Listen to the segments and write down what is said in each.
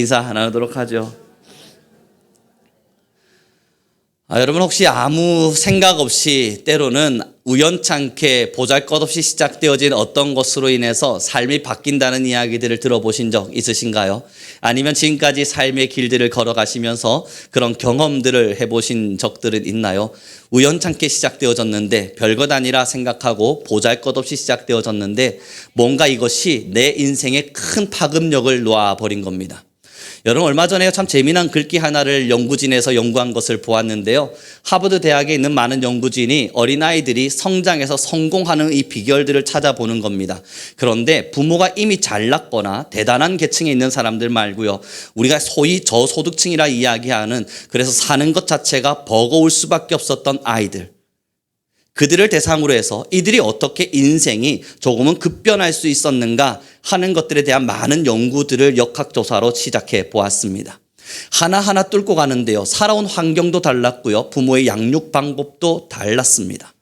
인사 나누도록 하죠. 여러분 혹시 아무 생각 없이 때로는 우연찮게 보잘것없이 시작되어진 어떤 것으로 인해서 삶이 바뀐다는 이야기들을 들어보신 적 있으신가요? 아니면 지금까지 삶의 길들을 걸어가시면서 그런 경험들을 해보신 적들은 있나요? 우연찮게 시작되어졌는데 별것 아니라 생각하고 보잘것없이 시작되어졌는데 뭔가 이것이 내 인생에 큰 파급력을 놓아버린 겁니다. 여러분 얼마 전에 참 재미난 글귀 하나를 연구진에서 연구한 것을 보았는데요. 하버드 대학에 있는 많은 연구진이 어린아이들이 성장해서 성공하는 이 비결들을 찾아보는 겁니다. 그런데 부모가 이미 잘났거나 대단한 계층에 있는 사람들 말고요. 우리가 소위 저소득층이라 이야기하는 그래서 사는 것 자체가 버거울 수밖에 없었던 아이들. 그들을 대상으로 해서 이들이 어떻게 인생이 조금은 급변할 수 있었는가 하는 것들에 대한 많은 연구들을 역학조사로 시작해 보았습니다. 하나하나 뚫고 가는데요. 살아온 환경도 달랐고요. 부모의 양육 방법도 달랐습니다.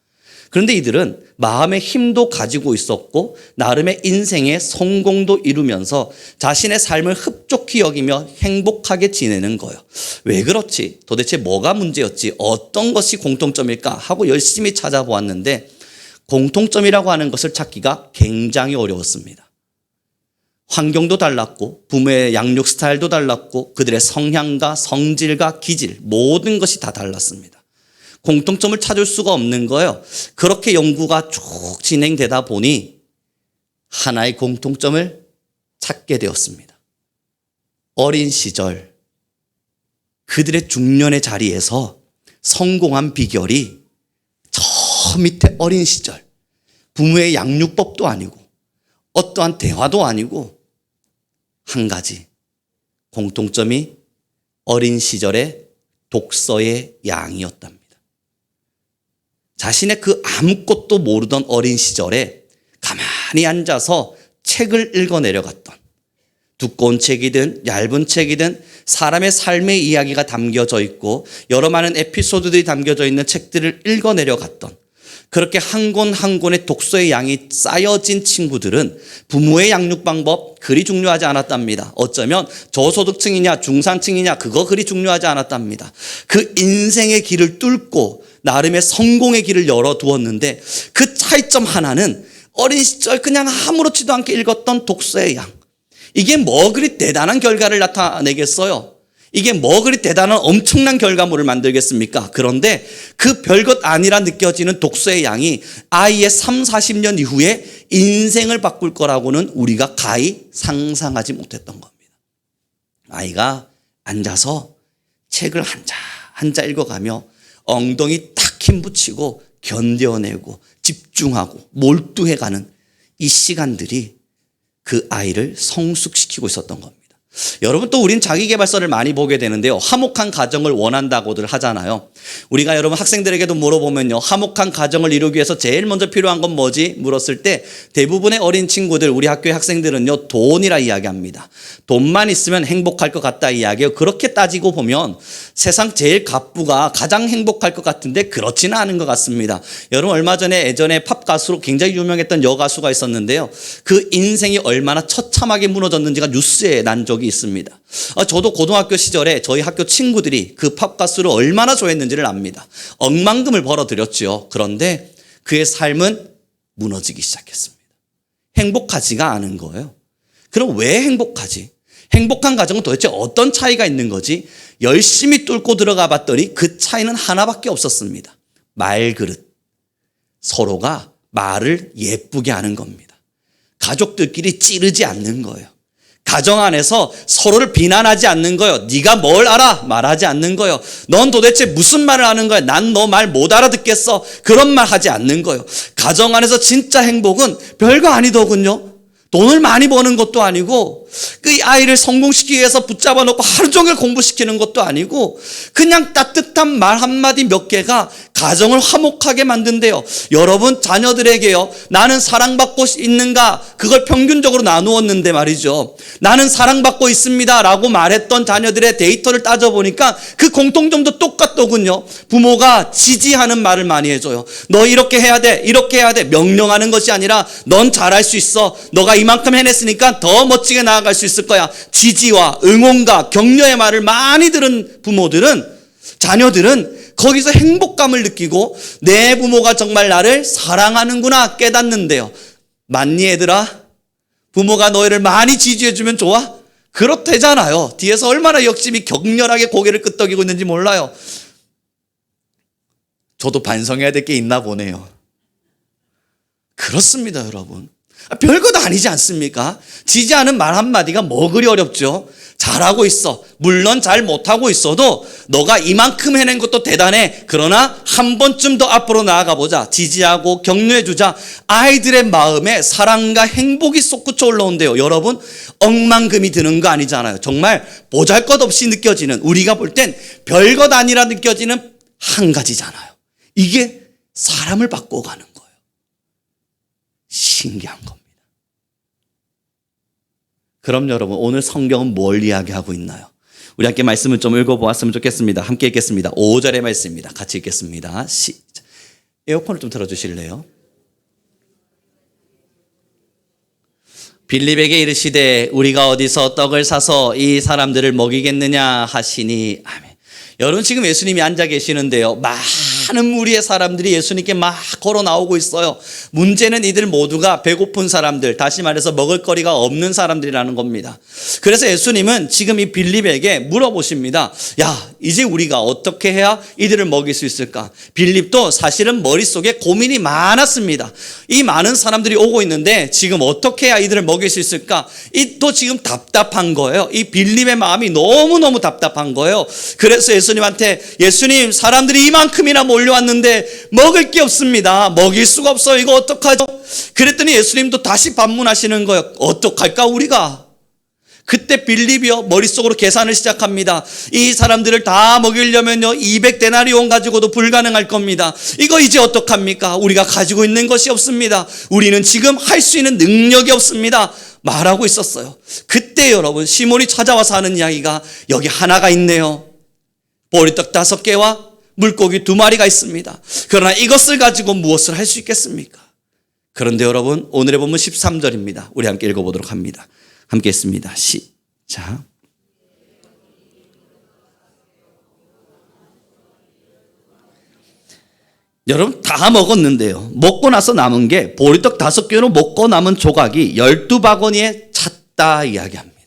그런데 이들은 마음의 힘도 가지고 있었고 나름의 인생의 성공도 이루면서 자신의 삶을 흡족히 여기며 행복하게 지내는 거예요. 왜 그렇지? 도대체 뭐가 문제였지? 어떤 것이 공통점일까? 하고 열심히 찾아보았는데 공통점이라고 하는 것을 찾기가 굉장히 어려웠습니다. 환경도 달랐고 부모의 양육 스타일도 달랐고 그들의 성향과 성질과 기질 모든 것이 다 달랐습니다. 공통점을 찾을 수가 없는 거예요. 그렇게 연구가 쭉 진행되다 보니 하나의 공통점을 찾게 되었습니다. 어린 시절 그들의 중년의 자리에서 성공한 비결이 저 밑에 어린 시절 부모의 양육법도 아니고 어떠한 대화도 아니고 한 가지 공통점이 어린 시절의 독서의 양이었답니다. 자신의 그 아무것도 모르던 어린 시절에 가만히 앉아서 책을 읽어내려갔던 두꺼운 책이든 얇은 책이든 사람의 삶의 이야기가 담겨져 있고 여러 많은 에피소드들이 담겨져 있는 책들을 읽어내려갔던 그렇게 한 권 한 권의 독서의 양이 쌓여진 친구들은 부모의 양육 방법 그리 중요하지 않았답니다. 어쩌면 저소득층이냐 중산층이냐 그거 그리 중요하지 않았답니다. 그 인생의 길을 뚫고 나름의 성공의 길을 열어두었는데 그 차이점 하나는 어린 시절 그냥 아무렇지도 않게 읽었던 독서의 양. 이게 뭐 그리 대단한 결과를 나타내겠어요? 이게 뭐 그리 대단한 엄청난 결과물을 만들겠습니까? 그런데 그 별것 아니라 느껴지는 독서의 양이 아이의 3, 40년 이후에 인생을 바꿀 거라고는 우리가 가히 상상하지 못했던 겁니다. 아이가 앉아서 책을 한 자 읽어가며 엉덩이 딱 힘 붙이고 견뎌내고 집중하고 몰두해가는 이 시간들이 그 아이를 성숙시키고 있었던 겁니다. 여러분 또 우린 자기계발서를 많이 보게 되는데요. 화목한 가정을 원한다고들 하잖아요. 우리가 여러분 학생들에게도 물어보면요. 화목한 가정을 이루기 위해서 제일 먼저 필요한 건 뭐지? 물었을 때 대부분의 어린 친구들 우리 학교의 학생들은요. 돈이라 이야기합니다. 돈만 있으면 행복할 것 같다 이야기해요. 그렇게 따지고 보면 세상 제일 갑부가 가장 행복할 것 같은데 그렇지는 않은 것 같습니다. 여러분 얼마 전에 예전에 팝 가수로 굉장히 유명했던 여가수가 있었는데요. 그 인생이 얼마나 처참하게 무너졌는지가 뉴스에 난 적이 있습니다. 저도 고등학교 시절에 저희 학교 친구들이 그 팝 가수를 얼마나 좋아했는지를 압니다. 억만금을 벌어들였죠. 그런데 그의 삶은 무너지기 시작했습니다. 행복하지가 않은 거예요. 그럼 왜 행복하지? 행복한 가정은 도대체 어떤 차이가 있는 거지? 열심히 뚫고 들어가 봤더니 그 차이는 하나밖에 없었습니다. 말그릇. 서로가 말을 예쁘게 하는 겁니다. 가족들끼리 찌르지 않는 거예요. 가정 안에서 서로를 비난하지 않는 거예요. 네가 뭘 알아? 말하지 않는 거예요. 넌 도대체 무슨 말을 하는 거야? 난 너 말 못 알아듣겠어. 그런 말 하지 않는 거예요. 가정 안에서 진짜 행복은 별거 아니더군요. 돈을 많이 버는 것도 아니고 그 아이를 성공시키기 위해서 붙잡아 놓고 하루 종일 공부시키는 것도 아니고 그냥 따뜻한 말 한마디 몇 개가 가정을 화목하게 만든대요. 여러분 자녀들에게요. 나는 사랑받고 있는가? 그걸 평균적으로 나누었는데 말이죠. 나는 사랑받고 있습니다 라고 말했던 자녀들의 데이터를 따져보니까 그 공통점도 똑같더군요. 부모가 지지하는 말을 많이 해줘요. 너 이렇게 해야 돼. 이렇게 해야 돼. 명령하는 것이 아니라 넌 잘할 수 있어. 너가 이만큼 해냈으니까 더 멋지게 나아가 나아갈 수 있을 거야. 지지와 응원과 격려의 말을 많이 들은 부모들은, 자녀들은 거기서 행복감을 느끼고 내 부모가 정말 나를 사랑하는구나 깨닫는데요. 맞니 얘들아? 부모가 너희를 많이 지지해주면 좋아? 그렇대잖아요. 뒤에서 얼마나 열심히 격렬하게 고개를 끄덕이고 있는지 몰라요. 저도 반성해야 될 게 있나 보네요. 그렇습니다, 여러분. 별것 아니지 않습니까? 지지하는 말 한마디가 뭐 그리 어렵죠? 잘하고 있어. 물론 잘 못하고 있어도 너가 이만큼 해낸 것도 대단해. 그러나 한 번쯤 더 앞으로 나아가 보자. 지지하고 격려해 주자. 아이들의 마음에 사랑과 행복이 솟구쳐 올라온대요. 여러분, 억만금이 드는 거 아니잖아요. 정말 보잘것없이 느껴지는, 우리가 볼 땐 별것 아니라 느껴지는 한 가지잖아요. 이게 사람을 바꿔가는 거예요. 신기한 겁니다. 그럼 여러분, 오늘 성경은 뭘 이야기하고 있나요? 우리 함께 말씀을 좀 읽어보았으면 좋겠습니다. 함께 읽겠습니다. 5절의 말씀입니다. 같이 읽겠습니다. 에어컨을 좀 틀어주실래요? 빌립에게 이르시되 우리가 어디서 떡을 사서 이 사람들을 먹이겠느냐 하시니 아멘. 여러분, 지금 예수님이 앉아 계시는데요, 많은 무리의 사람들이 예수님께 막 걸어 나오고 있어요. 문제는 이들 모두가 배고픈 사람들, 다시 말해서 먹을 거리가 없는 사람들이라는 겁니다. 그래서 예수님은 지금 이 빌립에게 물어보십니다. 야, 이제 우리가 어떻게 해야 이들을 먹일 수 있을까? 빌립도 사실은 머릿속에 고민이 많았습니다. 이 많은 사람들이 오고 있는데 지금 어떻게 해야 이들을 먹일 수 있을까? 또 지금 답답한 거예요. 이 빌립의 마음이 너무너무 답답한 거예요. 그래서 예수님한테, 예수님, 사람들이 이만큼이나 몰려왔는데 먹을 게 없습니다. 먹일 수가 없어요. 이거 어떡하죠? 그랬더니 예수님도 다시 반문하시는 거예요. 어떡할까 우리가? 그때 빌립이요, 머릿속으로 계산을 시작합니다. 이 사람들을 다 먹이려면요 200데나리온 가지고도 불가능할 겁니다. 이거 이제 어떡합니까? 우리가 가지고 있는 것이 없습니다. 우리는 지금 할 수 있는 능력이 없습니다. 말하고 있었어요. 그때 여러분, 시몬이 찾아와서 하는 이야기가, 여기 하나가 있네요. 보리떡 5개와 물고기 2마리가 있습니다. 그러나 이것을 가지고 무엇을 할 수 있겠습니까? 그런데 여러분, 오늘의 본문 13절입니다. 우리 함께 읽어보도록 합니다. 함께 했습니다. 시작. 여러분, 다 먹었는데요, 먹고 나서 남은 게 보리떡 5개로 먹고 남은 조각이 12바구니에 찼다 이야기합니다.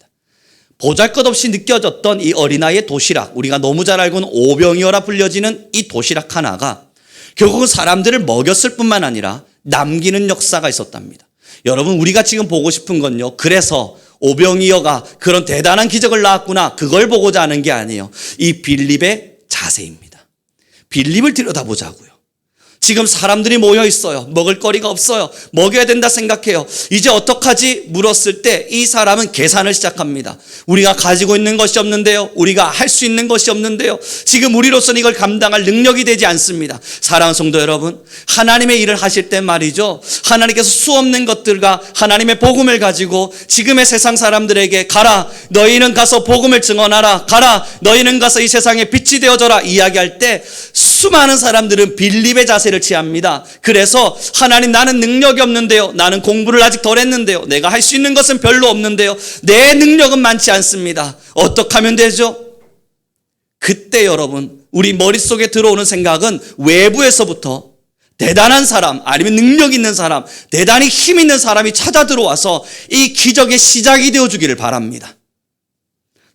보잘것없이 느껴졌던 이 어린아이의 도시락, 우리가 너무 잘 알고는 오병이어라 불려지는 이 도시락 하나가 결국은 사람들을 먹였을 뿐만 아니라 남기는 역사가 있었답니다. 여러분, 우리가 지금 보고 싶은 건요, 그래서 오병이어가 그런 대단한 기적을 낳았구나, 그걸 보고자 하는 게 아니에요. 이 빌립의 자세입니다. 빌립을 들여다보자고요. 지금 사람들이 모여 있어요. 먹을 거리가 없어요. 먹여야 된다 생각해요. 이제 어떡하지? 물었을 때 이 사람은 계산을 시작합니다. 우리가 가지고 있는 것이 없는데요, 우리가 할 수 있는 것이 없는데요, 지금 우리로서는 이걸 감당할 능력이 되지 않습니다. 사랑하는 성도 여러분, 하나님의 일을 하실 때 말이죠, 하나님께서 수없는 것들과 하나님의 복음을 가지고 지금의 세상 사람들에게, 가라, 너희는 가서 복음을 증언하라, 가라, 너희는 가서 이 세상에 빛이 되어줘라 이야기할 때 수많은 사람들은 빌립의 자세를 취합니다. 그래서 하나님, 나는 능력이 없는데요, 나는 공부를 아직 덜 했는데요, 내가 할 수 있는 것은 별로 없는데요, 내 능력은 많지 않습니다. 어떻게 하면 되죠? 그때 여러분, 우리 머릿속에 들어오는 생각은 외부에서부터 대단한 사람, 아니면 능력 있는 사람, 대단히 힘 있는 사람이 찾아 들어와서 이 기적의 시작이 되어주기를 바랍니다.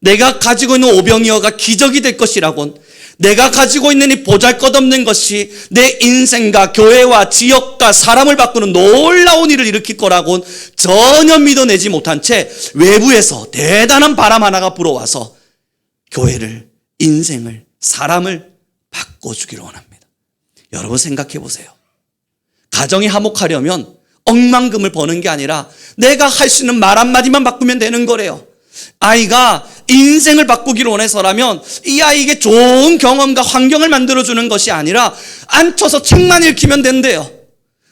내가 가지고 있는 오병이어가 기적이 될 것이라곤, 내가 가지고 있는 이 보잘것없는 것이 내 인생과 교회와 지역과 사람을 바꾸는 놀라운 일을 일으킬 거라고는 전혀 믿어내지 못한 채 외부에서 대단한 바람 하나가 불어와서 교회를, 인생을, 사람을 바꿔주기를 원합니다. 여러분, 생각해 보세요. 가정이 화목하려면 억만금을 버는 게 아니라 내가 할 수 있는 말 한마디만 바꾸면 되는 거래요. 아이가 인생을 바꾸기를 원해서라면 이 아이에게 좋은 경험과 환경을 만들어주는 것이 아니라 앉혀서 책만 읽히면 된대요.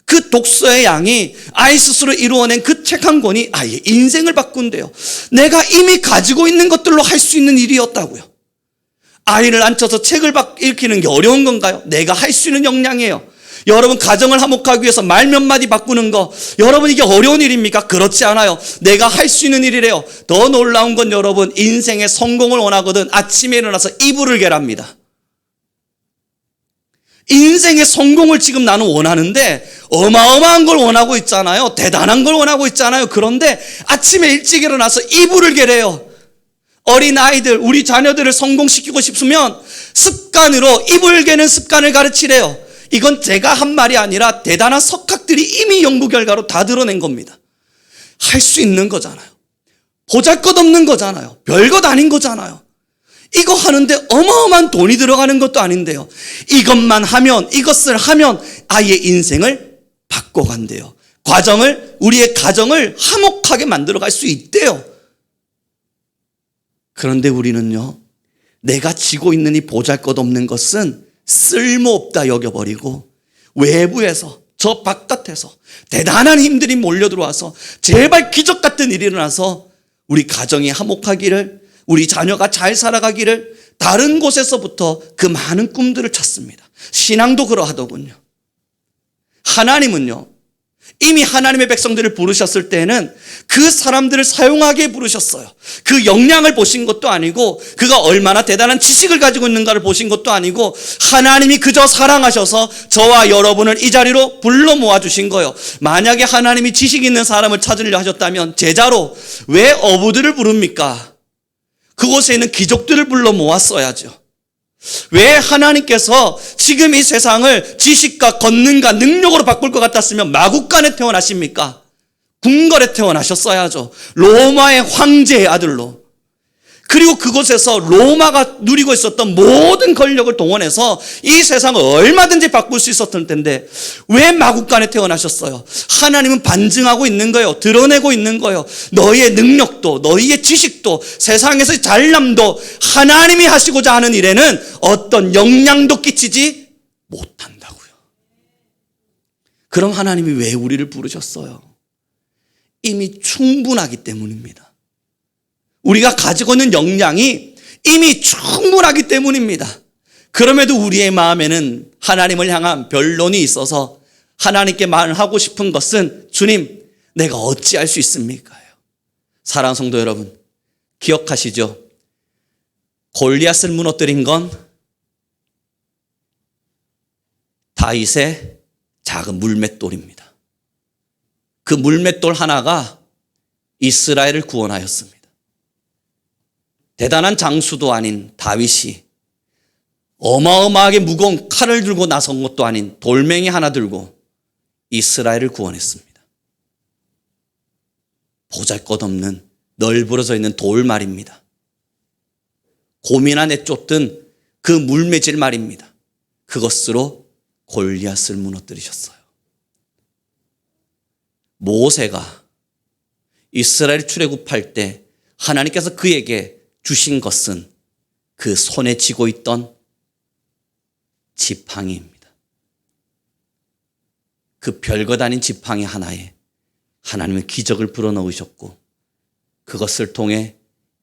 그 독서의 양이 아이 스스로 이루어낸 그 책 한 권이 아이의 인생을 바꾼대요. 내가 이미 가지고 있는 것들로 할 수 있는 일이었다고요. 아이를 앉혀서 책을 읽히는 게 어려운 건가요? 내가 할 수 있는 역량이에요. 여러분 가정을 화목하기 위해서 말 몇 마디 바꾸는 거, 여러분 이게 어려운 일입니까? 그렇지 않아요. 내가 할 수 있는 일이래요. 더 놀라운 건 여러분, 인생의 성공을 원하거든 아침에 일어나서 이불을 개랍니다. 인생의 성공을 지금 나는 원하는데 어마어마한 걸 원하고 있잖아요. 대단한 걸 원하고 있잖아요. 그런데 아침에 일찍 일어나서 이불을 개래요. 어린 아이들, 우리 자녀들을 성공시키고 싶으면 습관으로 이불 개는 습관을 가르치래요. 이건 제가 한 말이 아니라 대단한 석학들이 이미 연구 결과로 다 드러낸 겁니다. 할 수 있는 거잖아요. 보잘것없는 거잖아요. 별것 아닌 거잖아요. 이거 하는데 어마어마한 돈이 들어가는 것도 아닌데요. 이것만 하면, 이것을 하면 아이의 인생을 바꿔간대요. 우리의 가정을 화목하게 만들어갈 수 있대요. 그런데 우리는요, 내가 지고 있는 이 보잘것없는 것은 쓸모없다 여겨버리고 외부에서, 저 바깥에서 대단한 힘들이 몰려들어와서 제발 기적 같은 일이 일어나서 우리 가정이 화목하기를, 우리 자녀가 잘 살아가기를 다른 곳에서부터 그 많은 꿈들을 찾습니다. 신앙도 그러하더군요. 하나님은요, 이미 하나님의 백성들을 부르셨을 때는 그 사람들을 사용하게 부르셨어요. 그 역량을 보신 것도 아니고, 그가 얼마나 대단한 지식을 가지고 있는가를 보신 것도 아니고, 하나님이 그저 사랑하셔서 저와 여러분을 이 자리로 불러 모아주신 거예요. 만약에 하나님이 지식 있는 사람을 찾으려 하셨다면 제자로 왜 어부들을 부릅니까? 그곳에 있는 귀족들을 불러 모았어야죠. 왜 하나님께서 지금 이 세상을 지식과 권능과 능력으로 바꿀 것 같았으면 마국간에 태어나십니까? 궁궐에 태어나셨어야죠. 로마의 황제의 아들로. 그리고 그곳에서 로마가 누리고 있었던 모든 권력을 동원해서 이 세상을 얼마든지 바꿀 수 있었을 텐데 왜 마국간에 태어나셨어요? 하나님은 반증하고 있는 거예요. 드러내고 있는 거예요. 너희의 능력도, 너희의 지식도, 세상에서 잘남도 하나님이 하시고자 하는 일에는 어떤 영향도 끼치지 못한다고요. 그럼 하나님이 왜 우리를 부르셨어요? 이미 충분하기 때문입니다. 우리가 가지고 있는 역량이 이미 충분하기 때문입니다. 그럼에도 우리의 마음에는 하나님을 향한 변론이 있어서 하나님께 말하고 싶은 것은, 주님, 내가 어찌할 수 있습니까? 사랑하는 성도 여러분, 기억하시죠? 골리앗을 무너뜨린 건 다윗의 작은 물맷돌입니다. 그 물맷돌 하나가 이스라엘을 구원하였습니다. 대단한 장수도 아닌 다윗이 어마어마하게 무거운 칼을 들고 나선 것도 아닌 돌멩이 하나 들고 이스라엘을 구원했습니다. 보잘것없는 널브러져 있는 돌 말입니다. 곰이나 내쫓던 그 물매질 말입니다. 그것으로 골리앗을 무너뜨리셨어요. 모세가 이스라엘 출애굽할 때 하나님께서 그에게 주신 것은 그 손에 쥐고 있던 지팡이입니다. 그 별것 아닌 지팡이 하나에 하나님은 기적을 불어넣으셨고 그것을 통해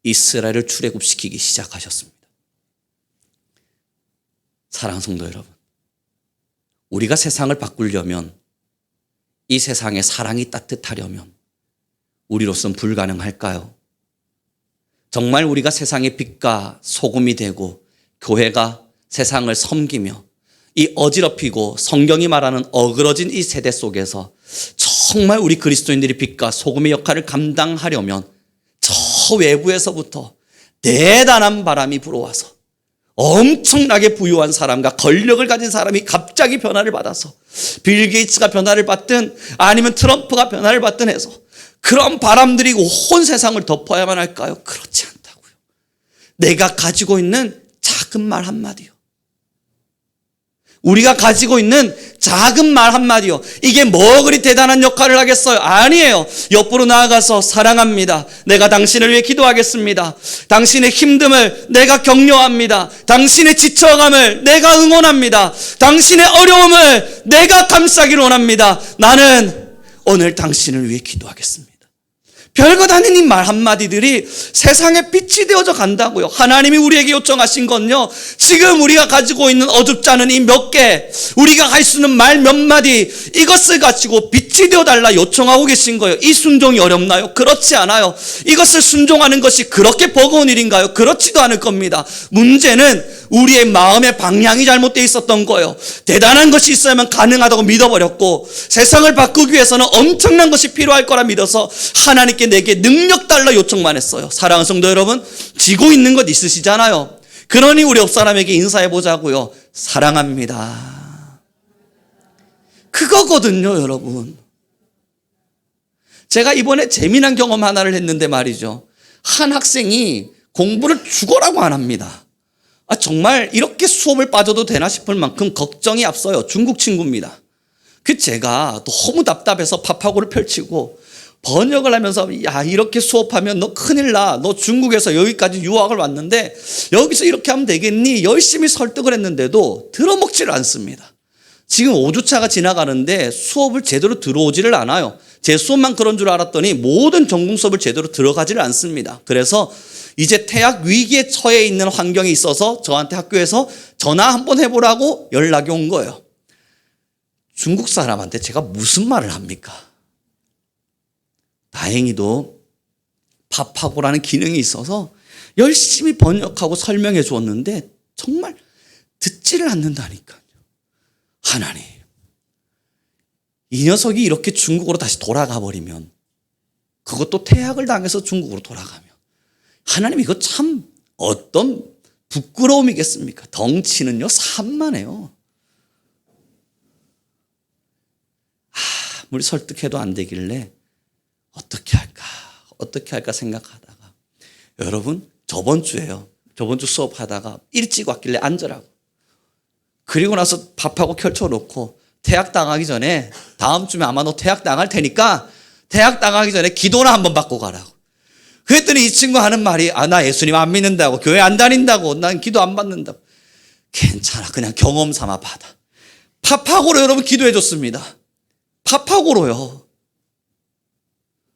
이스라엘을 출애굽시키기 시작하셨습니다. 사랑하는 성도 여러분, 우리가 세상을 바꾸려면, 이 세상에 사랑이 따뜻하려면 우리로서는 불가능할까요? 정말 우리가 세상의 빛과 소금이 되고 교회가 세상을 섬기며 이 어지럽히고 성경이 말하는 어그러진 이 세대 속에서 정말 우리 그리스도인들이 빛과 소금의 역할을 감당하려면 저 외부에서부터 대단한 바람이 불어와서 엄청나게 부유한 사람과 권력을 가진 사람이 갑자기 변화를 받아서 빌 게이츠가 변화를 받든 아니면 트럼프가 변화를 받든 해서 그런 바람들이 온 세상을 덮어야만 할까요? 그렇지 않다고요. 내가 가지고 있는 작은 말 한마디요. 우리가 가지고 있는 작은 말 한마디요. 이게 뭐 그리 대단한 역할을 하겠어요? 아니에요. 옆으로 나아가서 사랑합니다. 내가 당신을 위해 기도하겠습니다. 당신의 힘듦을 내가 격려합니다. 당신의 지쳐감을 내가 응원합니다. 당신의 어려움을 내가 감싸기를 원합니다. 나는 오늘 당신을 위해 기도하겠습니다. 별것 아닌 이 말 한마디들이 세상에 빛이 되어져 간다고요. 하나님이 우리에게 요청하신 건요, 지금 우리가 가지고 있는 어둡지 않은 이 몇 개, 우리가 할 수 있는 말 몇 마디, 이것을 가지고 빛이 되어달라 요청하고 계신 거예요. 이 순종이 어렵나요? 그렇지 않아요. 이것을 순종하는 것이 그렇게 버거운 일인가요? 그렇지도 않을 겁니다. 문제는 우리의 마음의 방향이 잘못되어 있었던 거예요. 대단한 것이 있어야만 가능하다고 믿어버렸고, 세상을 바꾸기 위해서는 엄청난 것이 필요할 거라 믿어서 하나님께 내게 능력 달라 요청만 했어요. 사랑하는 성도 여러분, 지고 있는 것 있으시잖아요. 그러니 우리 옆사람에게 인사해 보자고요. 사랑합니다. 그거거든요, 여러분. 제가 이번에 재미난 경험 하나를 했는데 말이죠. 한 학생이 공부를 죽어라고 안 합니다. 정말 이렇게 수업을 빠져도 되나 싶을 만큼 걱정이 앞서요. 중국 친구입니다. 제가 너무 답답해서 파파고를 펼치고 번역을 하면서, 야, 이렇게 수업하면 너 큰일 나. 너 중국에서 여기까지 유학을 왔는데 여기서 이렇게 하면 되겠니? 열심히 설득을 했는데도 들어먹지를 않습니다. 지금 5주차가 지나가는데 수업을 제대로 들어오지를 않아요. 제 수업만 그런 줄 알았더니 모든 전공 수업을 제대로 들어가지를 않습니다. 그래서 이제 퇴학 위기에 처해 있는 환경에 있어서 저한테 학교에서 전화 한번 해보라고 연락이 온 거예요. 중국 사람한테 제가 무슨 말을 합니까? 다행히도 파파고라는 기능이 있어서 열심히 번역하고 설명해 주었는데 정말 듣지를 않는다니까요. 하나님, 이 녀석이 이렇게 중국으로 다시 돌아가 버리면, 그것도 퇴학을 당해서 중국으로 돌아가면, 하나님, 이거 참 어떤 부끄러움이겠습니까? 덩치는요 산만해요. 아무리 설득해도 안 되길래 어떻게 할까 생각하다가, 여러분, 저번 주 수업하다가 일찍 왔길래 앉으라고. 그리고 나서 밥하고 펼쳐놓고, 퇴학 당하기 전에, 다음 주면 아마 너 퇴학 당할 테니까 퇴학 당하기 전에 기도나 한번 받고 가라고. 그랬더니 이 친구 하는 말이, 나 예수님 안 믿는다고, 교회 안 다닌다고, 난 기도 안 받는다고. 괜찮아, 그냥 경험 삼아 받아. 파파고로 여러분 기도해 줬습니다. 파파고로요.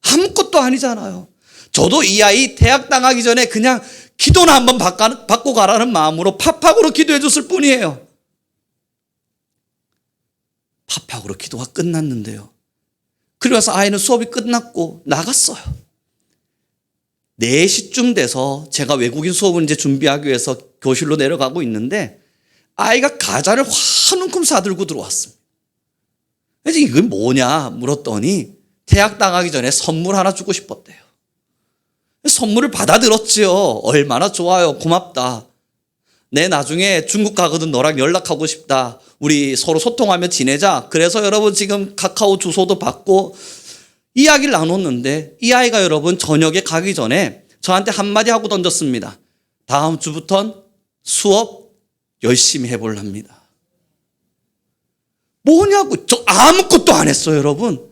아무것도 아니잖아요. 저도 이 아이 퇴학 당하기 전에 그냥 기도나 한번 받고 가라는 마음으로 파파고로 기도해 줬을 뿐이에요. 파파고로 기도가 끝났는데요. 그리고 나서 아이는 수업이 끝났고 나갔어요. 4시쯤 돼서 제가 외국인 수업을 이제 준비하기 위해서 교실로 내려가고 있는데 아이가 과자를 한 움큼 사들고 들어왔습니다. 그래서 이게 뭐냐 물었더니 퇴학 당하기 전에 선물 하나 주고 싶었대요. 선물을 받아들었지요. 얼마나 좋아요. 고맙다. 내 나중에 중국 가거든 너랑 연락하고 싶다. 우리 서로 소통하며 지내자. 그래서 여러분 지금 카카오 주소도 받고 이야기를 나눴는데 이 아이가 여러분 저녁에 가기 전에 저한테 한마디 하고 던졌습니다. 다음 주부턴 수업 열심히 해볼랍니다. 뭐냐고. 저 아무것도 안 했어요, 여러분.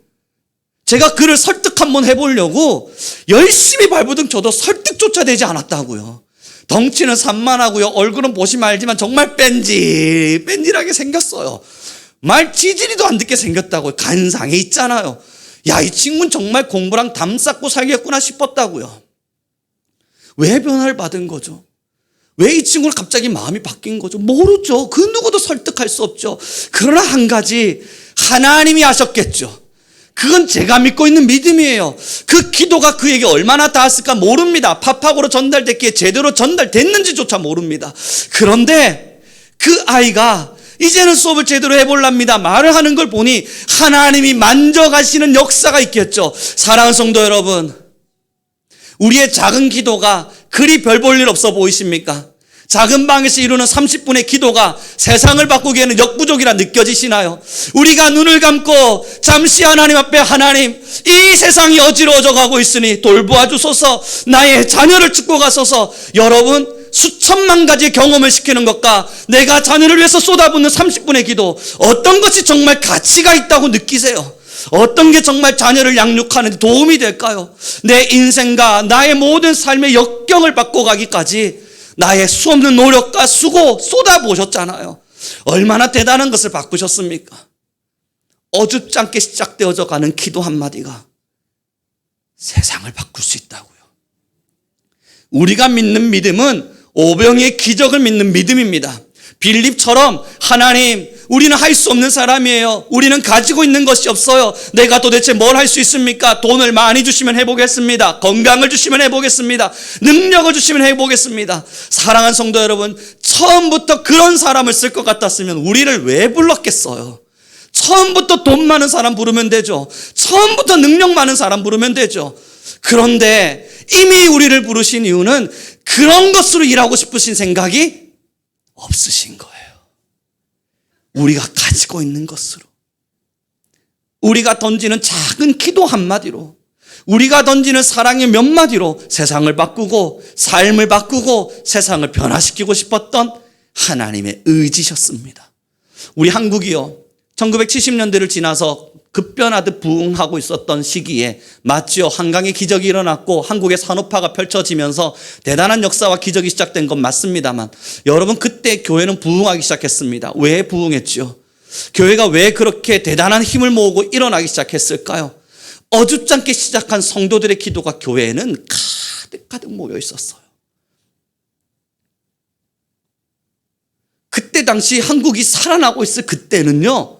제가 그를 설득 한번 해보려고 열심히 발버둥 쳐도 설득조차 되지 않았다고요. 덩치는 산만하고요. 얼굴은 보시면 알지만 정말 뺀질하게 생겼어요. 말 지지리도 안 듣게 생겼다고요. 간상에 있잖아요. 야, 이 친구는 정말 공부랑 담 쌓고 살겠구나 싶었다고요. 왜 변화를 받은 거죠? 왜 이 친구는 갑자기 마음이 바뀐 거죠? 모르죠. 그 누구도 설득할 수 없죠. 그러나 한 가지 하나님이 하셨겠죠. 그건 제가 믿고 있는 믿음이에요. 그 기도가 그에게 얼마나 닿았을까 모릅니다. 팝하고로 전달됐기에 제대로 전달됐는지조차 모릅니다. 그런데 그 아이가 이제는 수업을 제대로 해볼랍니다. 말을 하는 걸 보니 하나님이 만져가시는 역사가 있겠죠. 사랑하는 성도 여러분, 우리의 작은 기도가 그리 별 볼 일 없어 보이십니까? 작은 방에서 이루는 30분의 기도가 세상을 바꾸기에는 역부족이라 느껴지시나요? 우리가 눈을 감고 잠시 하나님 앞에 하나님, 이 세상이 어지러워져 가고 있으니 돌보아 주소서, 나의 자녀를 축복하소서. 여러분, 수천만 가지의 경험을 시키는 것과 내가 자녀를 위해서 쏟아붓는 30분의 기도, 어떤 것이 정말 가치가 있다고 느끼세요? 어떤 게 정말 자녀를 양육하는 데 도움이 될까요? 내 인생과 나의 모든 삶의 역경을 바꿔가기까지 나의 수없는 노력과 수고 쏟아보셨잖아요. 얼마나 대단한 것을 바꾸셨습니까? 어줍지 않게 시작되어져 가는 기도 한마디가 세상을 바꿀 수 있다고요. 우리가 믿는 믿음은 오병이의 기적을 믿는 믿음입니다. 빌립처럼 하나님, 우리는 할 수 없는 사람이에요. 우리는 가지고 있는 것이 없어요. 내가 도대체 뭘 할 수 있습니까? 돈을 많이 주시면 해보겠습니다. 건강을 주시면 해보겠습니다. 능력을 주시면 해보겠습니다. 사랑하는 성도 여러분, 처음부터 그런 사람을 쓸 것 같았으면 우리를 왜 불렀겠어요? 처음부터 돈 많은 사람 부르면 되죠. 처음부터 능력 많은 사람 부르면 되죠. 그런데 이미 우리를 부르신 이유는 그런 것으로 일하고 싶으신 생각이 없으신 거예요. 우리가 가지고 있는 것으로, 우리가 던지는 작은 기도 한마디로, 우리가 던지는 사랑의 몇 마디로 세상을 바꾸고 삶을 바꾸고 세상을 변화시키고 싶었던 하나님의 의지셨습니다. 우리 한국이요, 1970년대를 지나서 급변하듯 부흥하고 있었던 시기에 마치어 한강의 기적이 일어났고 한국의 산업화가 펼쳐지면서 대단한 역사와 기적이 시작된 건 맞습니다만, 여러분, 그때 교회는 부흥하기 시작했습니다. 왜 부흥했죠? 교회가 왜 그렇게 대단한 힘을 모으고 일어나기 시작했을까요? 어줍잖게 시작한 성도들의 기도가 교회에는 가득 모여 있었어요. 그때 당시 한국이 살아나고 있을 그때는요,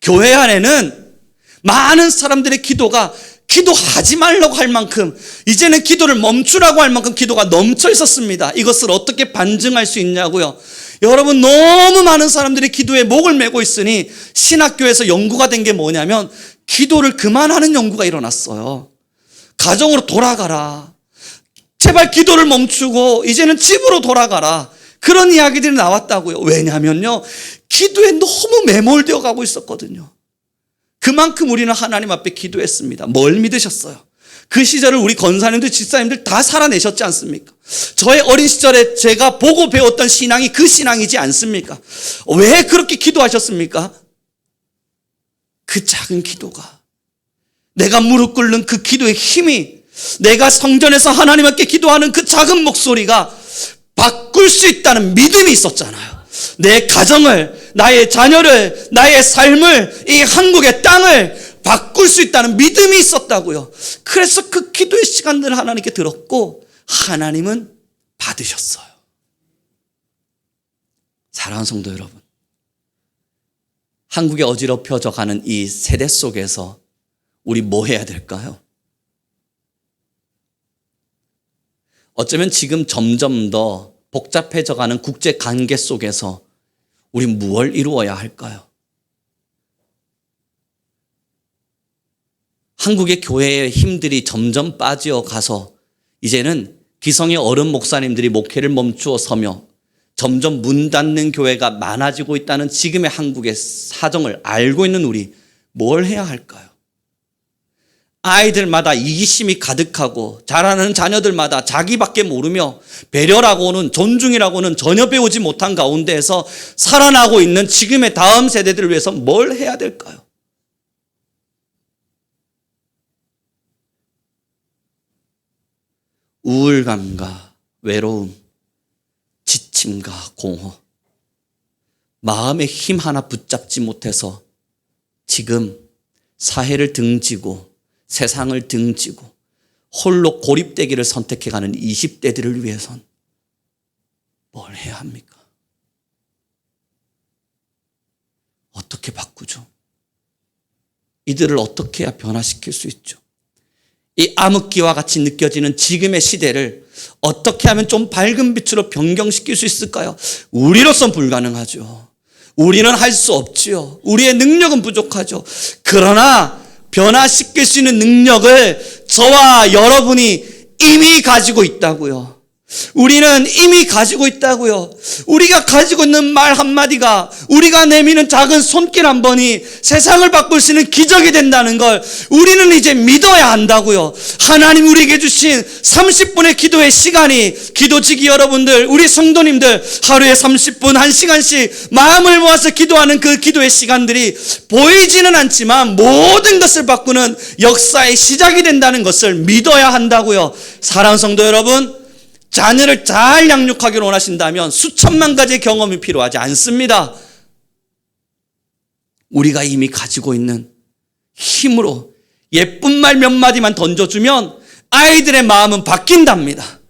교회 안에는 많은 사람들의 기도가 기도하지 말라고 할 만큼, 이제는 기도를 멈추라고 할 만큼 기도가 넘쳐 있었습니다. 이것을 어떻게 반증할 수 있냐고요? 여러분, 너무 많은 사람들이 기도에 목을 메고 있으니 신학교에서 연구가 된 게 뭐냐면 기도를 그만하는 연구가 일어났어요. 가정으로 돌아가라. 제발 기도를 멈추고 이제는 집으로 돌아가라. 그런 이야기들이 나왔다고요. 왜냐면요, 기도에 너무 매몰되어 가고 있었거든요. 그만큼 우리는 하나님 앞에 기도했습니다. 뭘 믿으셨어요? 그 시절을 우리 권사님들, 집사님들 다 살아내셨지 않습니까? 저의 어린 시절에 제가 보고 배웠던 신앙이 그 신앙이지 않습니까? 왜 그렇게 기도하셨습니까? 그 작은 기도가, 내가 무릎 꿇는 그 기도의 힘이, 내가 성전에서 하나님 앞에 기도하는 그 작은 목소리가 바꿀 수 있다는 믿음이 있었잖아요. 내 가정을, 나의 자녀를, 나의 삶을, 이 한국의 땅을 바꿀 수 있다는 믿음이 있었다고요. 그래서 그 기도의 시간들을 하나님께 들었고 하나님은 받으셨어요. 사랑하는 성도 여러분, 한국에 어지럽혀져 가는 이 세대 속에서 우리 뭐 해야 될까요? 어쩌면 지금 점점 더 복잡해져가는 국제 관계 속에서 우리 무엇을 이루어야 할까요? 한국의 교회의 힘들이 점점 빠져가서 이제는 기성의 어른 목사님들이 목회를 멈추어 서며 점점 문 닫는 교회가 많아지고 있다는 지금의 한국의 사정을 알고 있는 우리, 뭘 해야 할까요? 아이들마다 이기심이 가득하고 자라는 자녀들마다 자기밖에 모르며 배려라고는, 존중이라고는 전혀 배우지 못한 가운데에서 살아나고 있는 지금의 다음 세대들을 위해서 뭘 해야 될까요? 우울감과 외로움, 지침과 공허, 마음의 힘 하나 붙잡지 못해서 지금 사회를 등지고 세상을 등지고 홀로 고립되기를 선택해가는 20대들을 위해선 뭘 해야 합니까? 어떻게 바꾸죠? 이들을 어떻게 해야 변화시킬 수 있죠? 이 암흑기와 같이 느껴지는 지금의 시대를 어떻게 하면 좀 밝은 빛으로 변경시킬 수 있을까요? 우리로선 불가능하죠. 우리는 할 수 없지요. 우리의 능력은 부족하죠. 그러나 변화시킬 수 있는 능력을 저와 여러분이 이미 가지고 있다고요. 우리는 이미 가지고 있다고요. 우리가 가지고 있는 말 한마디가, 우리가 내미는 작은 손길 한 번이 세상을 바꿀 수 있는 기적이 된다는 걸 우리는 이제 믿어야 한다고요. 하나님 우리에게 주신 30분의 기도의 시간이, 기도지기 여러분들, 우리 성도님들 하루에 30분 1시간씩 마음을 모아서 기도하는 그 기도의 시간들이 보이지는 않지만 모든 것을 바꾸는 역사의 시작이 된다는 것을 믿어야 한다고요. 사랑하는 성도 여러분, 자녀를 잘 양육하기를 원하신다면 수천만 가지의 경험이 필요하지 않습니다. 우리가 이미 가지고 있는 힘으로 예쁜 말 몇 마디만 던져주면 아이들의 마음은 바뀐답니다.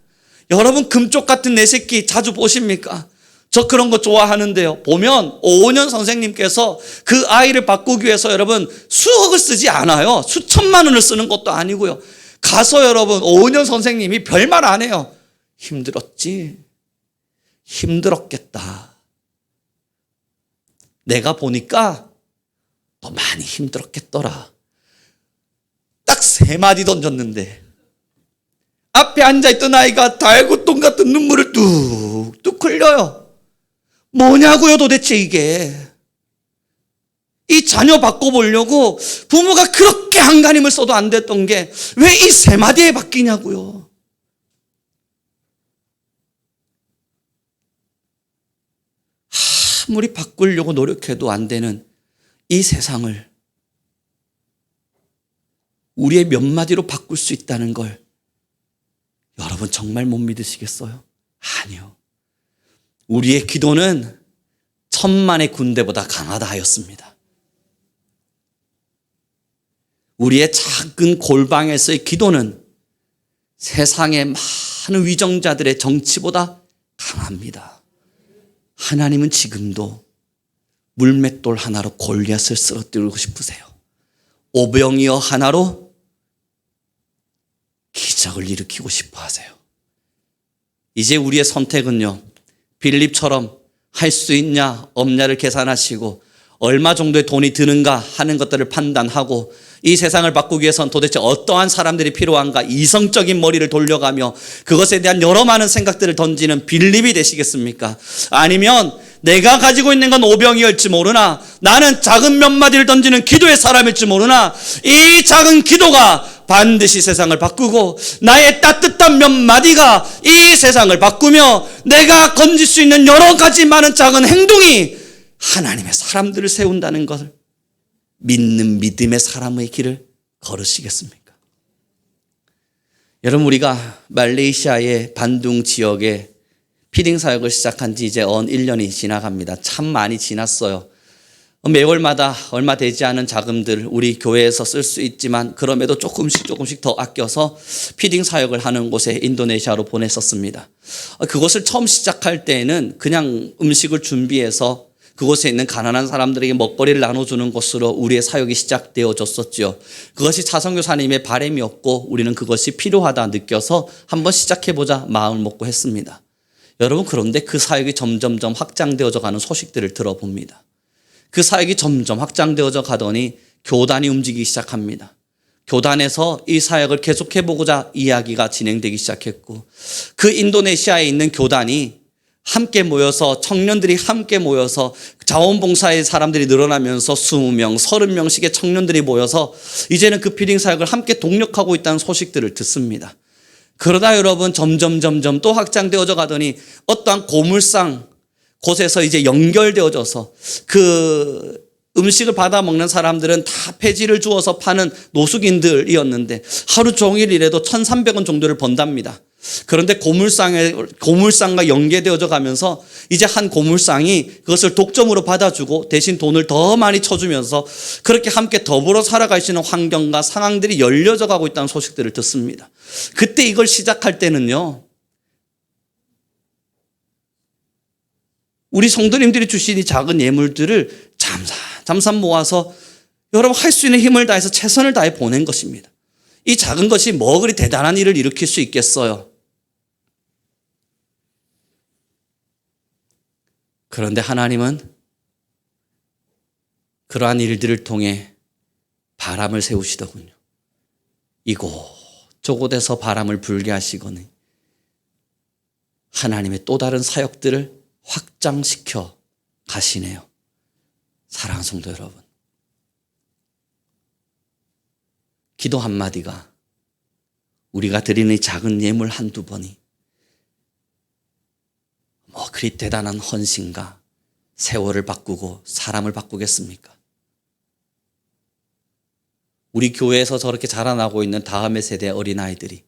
여러분, 금쪽 같은 내 새끼 자주 보십니까? 저 그런 거 좋아하는데요. 보면 오은영 선생님께서 그 아이를 바꾸기 위해서 여러분 수억을 쓰지 않아요. 수천만 원을 쓰는 것도 아니고요. 가서 여러분 오은영 선생님이 별말 안 해요. 힘들었지? 힘들었겠다. 내가 보니까 더 많이 힘들었겠더라. 딱 3마디 던졌는데 앞에 앉아있던 아이가 달구똥 같은 눈물을 뚝뚝 흘려요. 뭐냐고요 도대체 이게. 이 자녀 바꿔보려고 부모가 그렇게 안간힘을 써도 안 됐던 게 왜 이 3마디에 바뀌냐고요. 아무리 바꾸려고 노력해도 안 되는 이 세상을 우리의 몇 마디로 바꿀 수 있다는 걸 여러분 정말 못 믿으시겠어요? 아니요. 우리의 기도는 1000만의 군대보다 강하다 하였습니다. 우리의 작은 골방에서의 기도는 세상의 많은 위정자들의 정치보다 강합니다. 하나님은 지금도 물맷돌 하나로 골리앗을 쓰러뜨리고 싶으세요. 오병이어 하나로 기적을 일으키고 싶어 하세요. 이제 우리의 선택은요, 빌립처럼 할 수 있냐 없냐를 계산하시고 얼마 정도의 돈이 드는가 하는 것들을 판단하고 이 세상을 바꾸기 위해서는 도대체 어떠한 사람들이 필요한가 이성적인 머리를 돌려가며 그것에 대한 여러 많은 생각들을 던지는 빌립이 되시겠습니까? 아니면 내가 가지고 있는 건 오병이어일지 모르나 나는 작은 몇 마디를 던지는 기도의 사람일지 모르나 이 작은 기도가 반드시 세상을 바꾸고 나의 따뜻한 몇 마디가 이 세상을 바꾸며 내가 건질 수 있는 여러 가지 많은 작은 행동이 하나님의 사람들을 세운다는 것을 믿는 믿음의 사람의 길을 걸으시겠습니까? 여러분, 우리가 말레이시아의 반둥 지역에 피딩 사역을 시작한 지 이제 1년이 지나갑니다. 참 많이 지났어요. 매월마다 얼마 되지 않은 자금들 우리 교회에서 쓸 수 있지만 그럼에도 조금씩 더 아껴서 피딩 사역을 하는 곳에 인도네시아로 보냈었습니다. 그것을 처음 시작할 때에는 그냥 음식을 준비해서 그곳에 있는 가난한 사람들에게 먹거리를 나눠주는 것으로 우리의 사역이 시작되어졌었죠. 그것이 차성교사님의 바람이었고 우리는 그것이 필요하다 느껴서 한번 시작해보자 마음을 먹고 했습니다. 여러분, 그런데 그 사역이 점점점 확장되어져 가는 소식들을 들어봅니다. 그 사역이 점점 확장되어져 가더니 교단이 움직이기 시작합니다. 교단에서 이 사역을 계속해보고자 이야기가 진행되기 시작했고 그 인도네시아에 있는 교단이 함께 모여서 청년들이 함께 모여서 자원봉사의 사람들이 늘어나면서 20명, 30명씩의 청년들이 모여서 이제는 그 피딩 사역을 함께 동력하고 있다는 소식들을 듣습니다. 그러다 여러분 점점 또 확장되어져 가더니 어떠한 고물상 곳에서 이제 연결되어져서 그 음식을 받아 먹는 사람들은 다 폐지를 주어서 파는 노숙인들이었는데 하루 종일 일해도 1,300원 정도를 번답니다. 그런데 고물상과 연계되어져 가면서 이제 한 고물상이 그것을 독점으로 받아주고 대신 돈을 더 많이 쳐주면서 그렇게 함께 더불어 살아갈 수 있는 환경과 상황들이 열려져 가고 있다는 소식들을 듣습니다. 그때 이걸 시작할 때는요, 우리 성도님들이 주신 이 작은 예물들을 잠깐 모아서 여러분 할 수 있는 힘을 다해서 최선을 다해 보낸 것입니다. 이 작은 것이 뭐 그리 대단한 일을 일으킬 수 있겠어요? 그런데 하나님은 그러한 일들을 통해 바람을 세우시더군요. 이곳저곳에서 바람을 불게 하시거니 하나님의 또 다른 사역들을 확장시켜 가시네요. 사랑하는 성도 여러분, 기도 한마디가 우리가 드리는 이 작은 예물 한두 번이 뭐 그리 대단한 헌신과 세월을 바꾸고 사람을 바꾸겠습니까? 우리 교회에서 저렇게 자라나고 있는 다음의 세대 어린아이들이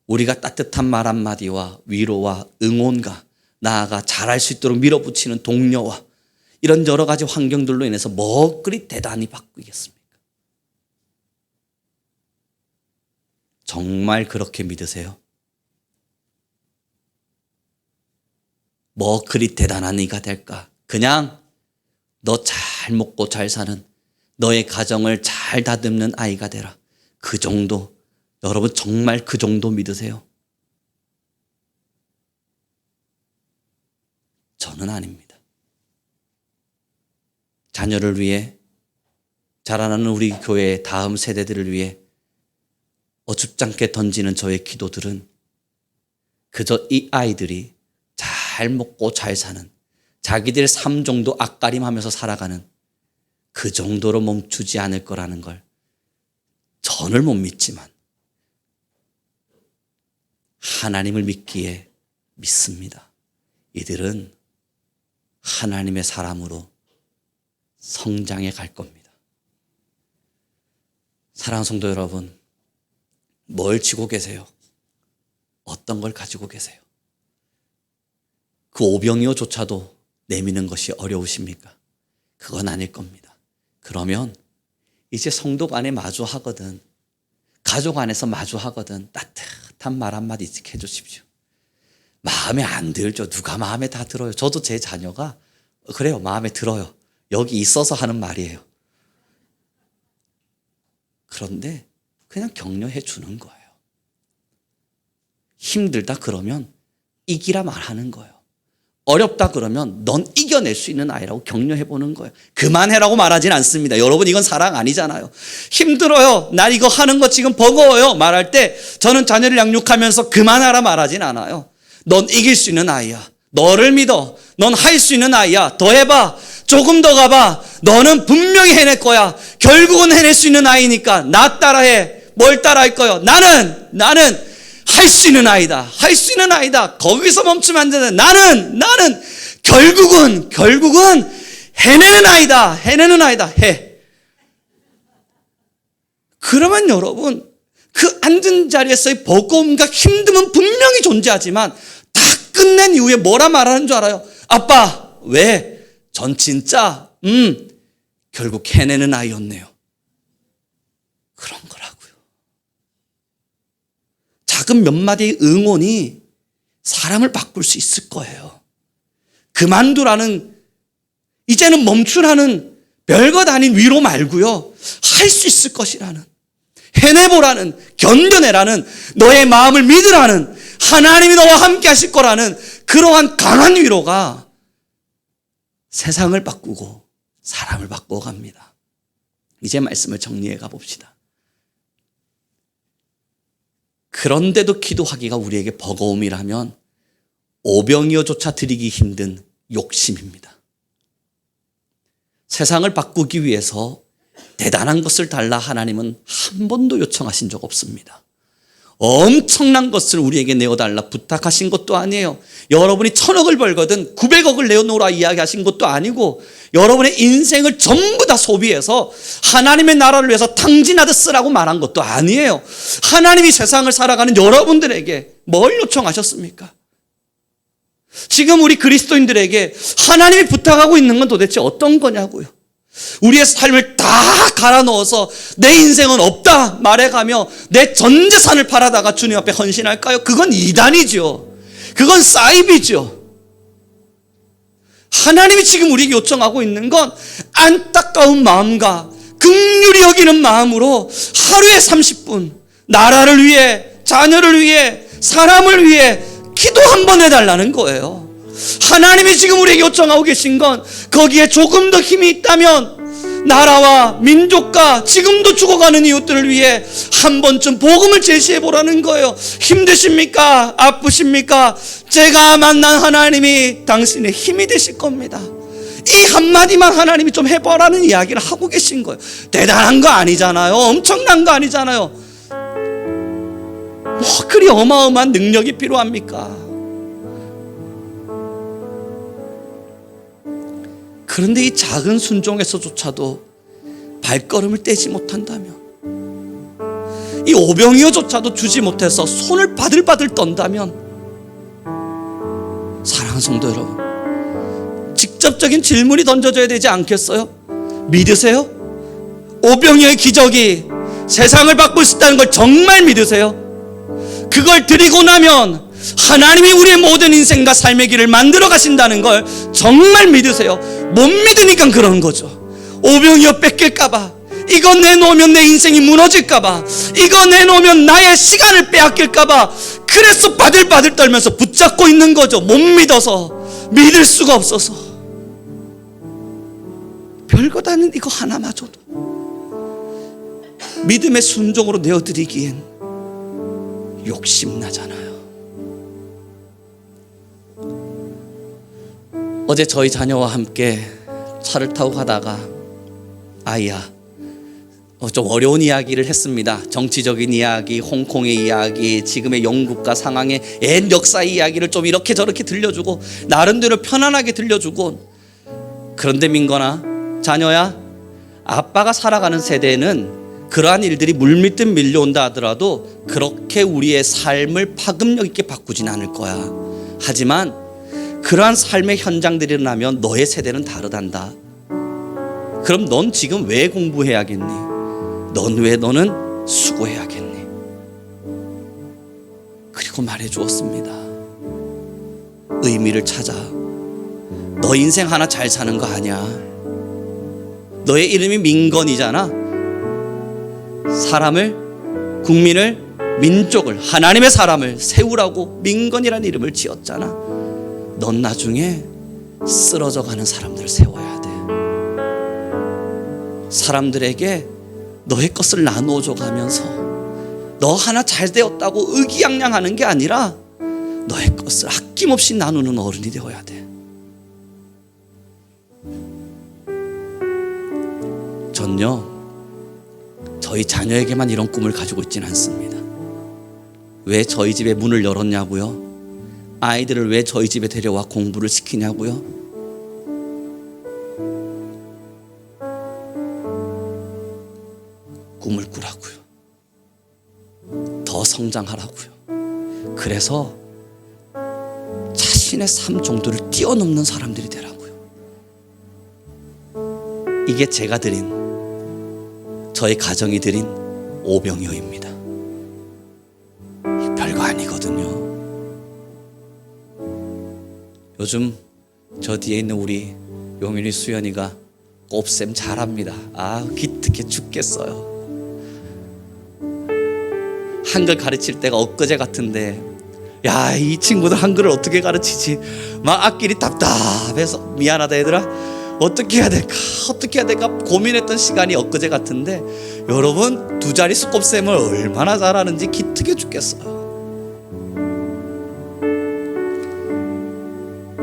우리가 따뜻한 말 한마디와 위로와 응원과 나아가 잘할 수 있도록 밀어붙이는 동료와 이런 여러 가지 환경들로 인해서 뭐 그리 대단히 바뀌겠습니까? 정말 그렇게 믿으세요? 뭐 그리 대단한 이가 될까? 그냥 너 잘 먹고 잘 사는, 너의 가정을 잘 다듬는 아이가 되라. 그 정도, 여러분 정말 그 정도 믿으세요? 저는 아닙니다. 자녀를 위해, 자라나는 우리 교회의 다음 세대들을 위해 어줍잖게 던지는 저의 기도들은 그저 이 아이들이 잘 먹고 잘 사는, 자기들 삶 정도 앞가림하면서 살아가는 그 정도로 멈추지 않을 거라는 걸 전을 못 믿지만 하나님을 믿기에 믿습니다. 이들은 하나님의 사람으로 성장해 갈 겁니다. 사랑하는 성도 여러분, 뭘 쥐고 계세요? 어떤 걸 가지고 계세요? 그 오병이어조차도 내미는 것이 어려우십니까? 그건 아닐 겁니다. 그러면 이제 성도 간에 마주하거든, 가족 안에서 마주하거든 따뜻한 말 한마디 해주십시오. 마음에 안 들죠. 누가 마음에 다 들어요. 저도 제 자녀가 그래요. 마음에 들어요. 여기 있어서 하는 말이에요. 그런데 그냥 격려해 주는 거예요. 힘들다 그러면 이기라 말하는 거예요. 어렵다 그러면 넌 이겨낼 수 있는 아이라고 격려해 보는 거예요. 그만해라고 말하진 않습니다. 여러분, 이건 사랑 아니잖아요. 힘들어요. 나 이거 하는 거 지금 버거워요. 말할 때 저는 자녀를 양육하면서 그만하라 말하진 않아요. 넌 이길 수 있는 아이야. 너를 믿어. 넌 할 수 있는 아이야. 더 해봐. 조금 더 가봐. 너는 분명히 해낼 거야. 결국은 해낼 수 있는 아이니까 나 따라해. 뭘 따라할 거요? 나는 할 수 있는 아이다. 할 수 있는 아이다. 거기서 멈추면 안 되는. 나는 결국은 해내는 아이다. 해내는 아이다. 해. 그러면 여러분, 그 앉은 자리에서의 버거움과 힘듦은 분명히 존재하지만 다 끝낸 이후에 뭐라 말하는 줄 알아요? 아빠, 왜? 전 진짜 결국 해내는 아이였네요. 그런 거라고요. 작은 몇 마디의 응원이 사람을 바꿀 수 있을 거예요. 그만두라는, 이제는 멈추라는 별것 아닌 위로 말고요, 할 수 있을 것이라는, 해내보라는, 견뎌내라는, 너의 마음을 믿으라는, 하나님이 너와 함께 하실 거라는 그러한 강한 위로가 세상을 바꾸고 사람을 바꾸어 갑니다. 이제 말씀을 정리해 가봅시다. 그런데도 기도하기가 우리에게 버거움이라면 오병이어조차 드리기 힘든 욕심입니다. 세상을 바꾸기 위해서 대단한 것을 달라 하나님은 한 번도 요청하신 적 없습니다. 엄청난 것을 우리에게 내어달라 부탁하신 것도 아니에요. 여러분이 1000억을 벌거든 900억을 내어놓으라 이야기하신 것도 아니고, 여러분의 인생을 전부 다 소비해서 하나님의 나라를 위해서 탕진하듯 쓰라고 말한 것도 아니에요. 하나님이 세상을 살아가는 여러분들에게 뭘 요청하셨습니까? 지금 우리 그리스도인들에게 하나님이 부탁하고 있는 건 도대체 어떤 거냐고요. 우리의 삶을 다 갈아 넣어서 내 인생은 없다 말해가며 내 전 재산을 팔아다가 주님 앞에 헌신할까요? 그건 이단이죠. 그건 사이비죠. 하나님이 지금 우리에게 요청하고 있는 건 안타까운 마음과 긍휼히 여기는 마음으로 하루에 30분 나라를 위해, 자녀를 위해, 사람을 위해 기도 한번 해달라는 거예요. 하나님이 지금 우리에게 요청하고 계신 건 거기에 조금 더 힘이 있다면 나라와 민족과 지금도 죽어가는 이웃들을 위해 한 번쯤 복음을 제시해 보라는 거예요. 힘드십니까? 아프십니까? 제가 만난 하나님이 당신의 힘이 되실 겁니다. 이 한마디만 하나님이 좀 해보라는 이야기를 하고 계신 거예요. 대단한 거 아니잖아요. 엄청난 거 아니잖아요. 뭐 그리 어마어마한 능력이 필요합니까? 그런데 이 작은 순종에서조차도 발걸음을 떼지 못한다면, 이 오병이어조차도 주지 못해서 손을 바들바들 떤다면, 사랑하는 성도 여러분, 직접적인 질문이 던져져야 되지 않겠어요? 믿으세요? 오병이어의 기적이 세상을 바꿀 수 있다는 걸 정말 믿으세요? 그걸 드리고 나면 하나님이 우리의 모든 인생과 삶의 길을 만들어 가신다는 걸 정말 믿으세요? 못 믿으니까 그러는 거죠. 오병이어 뺏길까봐, 이거 내놓으면 내 인생이 무너질까봐, 이거 내놓으면 나의 시간을 빼앗길까봐, 그래서 바들바들 떨면서 붙잡고 있는 거죠. 못 믿어서, 믿을 수가 없어서. 별것 아닌 이거 하나마저도 믿음의 순종으로 내어드리기엔 욕심나잖아요. 어제 저희 자녀와 함께 차를 타고 가다가 아이야, 좀 어려운 이야기를 했습니다. 정치적인 이야기, 홍콩의 이야기, 지금의 영국과 상황의 옛 역사의 이야기를 좀 이렇게 저렇게 들려주고 나름대로 편안하게 들려주고, 그런데 민건아, 자녀야, 아빠가 살아가는 세대는 그러한 일들이 물밀듯 밀려온다 하더라도 그렇게 우리의 삶을 파급력 있게 바꾸진 않을 거야. 하지만 그러한 삶의 현장들이 일어나면 너의 세대는 다르단다. 그럼 넌 지금 왜 공부해야겠니? 너는 수고해야겠니? 그리고 말해 주었습니다. 의미를 찾아. 너 인생 하나 잘 사는 거 아니야. 너의 이름이 민건이잖아. 사람을, 국민을, 민족을, 하나님의 사람을 세우라고 민건이라는 이름을 지었잖아. 넌 나중에 쓰러져 가는 사람들을 세워야 돼. 사람들에게 너의 것을 나누어 줘 가면서 너 하나 잘 되었다고 의기양양하는 게 아니라 너의 것을 아낌없이 나누는 어른이 되어야 돼. 전요, 저희 자녀에게만 이런 꿈을 가지고 있지는 않습니다. 왜 저희 집에 문을 열었냐고요? 아이들을 왜 저희 집에 데려와 공부를 시키냐고요? 꿈을 꾸라고요. 더 성장하라고요. 그래서 자신의 삶 정도를 뛰어넘는 사람들이 되라고요. 이게 제가 드린, 저희 가정이 드린 오병이어입니다. 별거 아니거든요. 요즘 저 뒤에 있는 우리 용윤이, 수연이가 곱셈 잘합니다. 기특해 죽겠어요. 한글 가르칠 때가 엊그제 같은데, 야, 이 친구들 한글을 어떻게 가르치지? 막 앞길이 답답해서 미안하다 얘들아, 어떻게 해야 될까 고민했던 시간이 엊그제 같은데, 여러분 두 자릿수 곱셈을 얼마나 잘하는지 기특해 죽겠어요.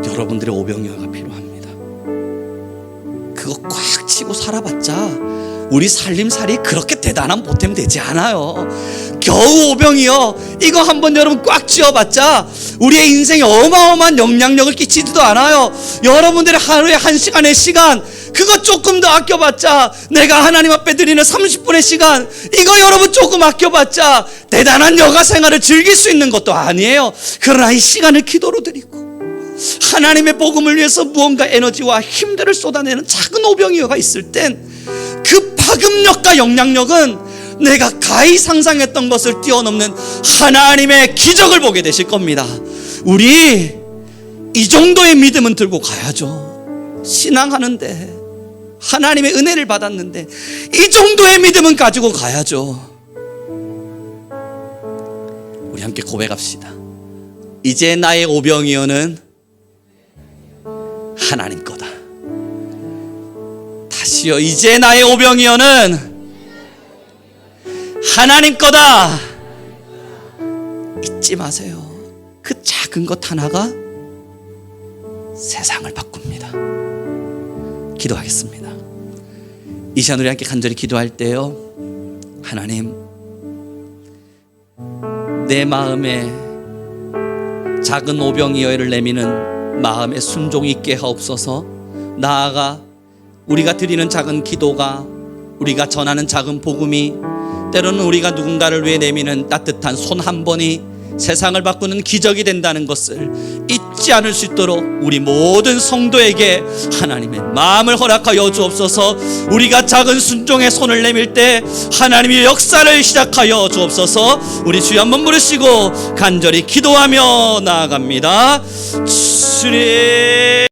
여러분들의 오병이어가 필요합니다. 그거 꽉 치고 살아봤자 우리 살림살이 그렇게 대단한 보탬 되지 않아요. 겨우 오병이어 이거 한번 여러분 꽉 쥐어봤자 우리의 인생에 어마어마한 영향력을 끼치지도 않아요. 여러분들의 하루에 1시간의 시간, 그거 조금 더 아껴봤자, 내가 하나님 앞에 드리는 30분의 시간, 이거 여러분 조금 아껴봤자 대단한 여가 생활을 즐길 수 있는 것도 아니에요. 그러나 이 시간을 기도로 드리고 하나님의 복음을 위해서 무언가 에너지와 힘들을 쏟아내는 작은 오병이어가 있을 땐 그 파급력과 영향력은 내가 가히 상상했던 것을 뛰어넘는 하나님의 기적을 보게 되실 겁니다. 우리 이 정도의 믿음은 들고 가야죠. 신앙하는데, 하나님의 은혜를 받았는데 이 정도의 믿음은 가지고 가야죠. 우리 함께 고백합시다. 이제 나의 오병이어는 하나님 거다. 다시요. 이제 나의 오병이어는 하나님 거다. 잊지 마세요. 그 작은 것 하나가 세상을 바꿉니다. 기도하겠습니다. 이 시간 우리 함께 간절히 기도할 때요, 하나님, 내 마음에 작은 오병이어를 내미는 마음의 순종이 있게 하옵소서. 나아가 우리가 드리는 작은 기도가, 우리가 전하는 작은 복음이, 때로는 우리가 누군가를 위해 내미는 따뜻한 손 한 번이 세상을 바꾸는 기적이 된다는 것을 잊지 잊지 않을 수 있도록 우리 모든 성도에게 하나님의 마음을 허락하여 주옵소서. 우리가 작은 순종의 손을 내밀 때 하나님의 역사를 시작하여 주옵소서. 우리 주여 한번 부르시고 간절히 기도하며 나아갑니다. 주님.